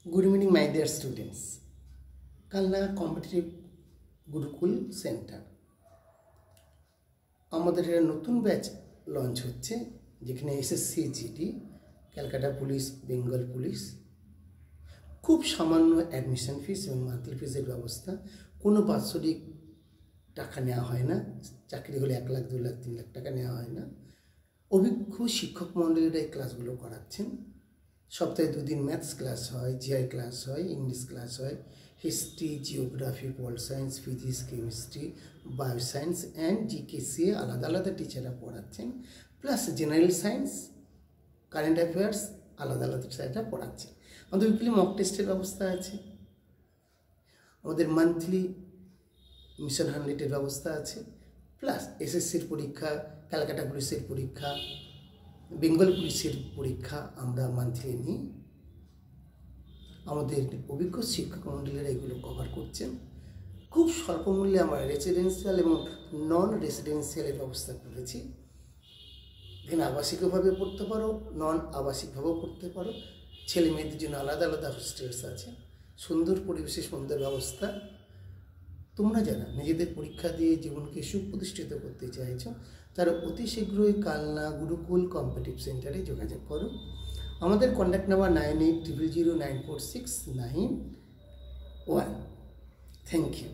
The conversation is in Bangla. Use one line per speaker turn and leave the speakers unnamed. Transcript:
Good evening, my dear students. Kalna competitive Gurukul centre আমাদের একটা নতুন ব্যাচ লঞ্চ হচ্ছে, যেখানে SSC GD, Calcutta police, Bengal police, খুব সামান্য অ্যাডমিশন ফিস এবং মান্থলি ফিসের ব্যবস্থা। কোনো বাৎসরিক টাকা নেওয়া হয় না। চাকরি হলে 1 লাখ 2 লাখ 3 লাখ টাকা নেওয়া হয় না। অভিজ্ঞ শিক্ষক মণ্ডলীরা এই ক্লাসগুলো করাচ্ছেন। সপ্তাহে 2 দিন ম্যাথস ক্লাস হয়, জিআই ক্লাস হয়, ইংলিশ ক্লাস হয়, history, geography, pol science, physics, chemistry, bioscience and GKCA আলাদা আলাদা টিচাররা পড়াচ্ছেন। Plus general science, current affairs আলাদা আলাদা টিচাররা পড়াচ্ছেন। আমাদের উইকলি মক টেস্টের ব্যবস্থা আছে। আমাদের মান্থলি মিশন 100-এর ব্যবস্থা আছে। প্লাস এসএসসির পরীক্ষা, ক্যালকাটা পুলিশের পরীক্ষা, বেঙ্গল পুলিশের পরীক্ষা আমরা মান্থলি নিই। আমাদের অভিজ্ঞ শিক্ষক মণ্ডলীরা এগুলো কভার করছেন। খুব স্বল্প মূল্যে আমরা রেসিডেন্সিয়াল এবং নন রেসিডেন্সিয়ালের ব্যবস্থা করেছি। এখানে আবাসিকভাবে পড়তে পারো, নন আবাসিকভাবেও পড়তে পারো। ছেলে মেয়েদের জন্য আলাদা আলাদা হোস্টেলস আছে। সুন্দর পরিবেশে সুন্দর ব্যবস্থা। তোমরা যারা নিজেদের পরীক্ষা দিয়ে জীবনকে সুপ্রতিষ্ঠিত করতে চাইছো, তারা অতি শীঘ্রই কালনা গুরুকুল কম্পিটিটিভ সেন্টারে যোগাযোগ করো। আমাদের কন্ট্যাক্ট নাম্বার 9800094691। Thank you.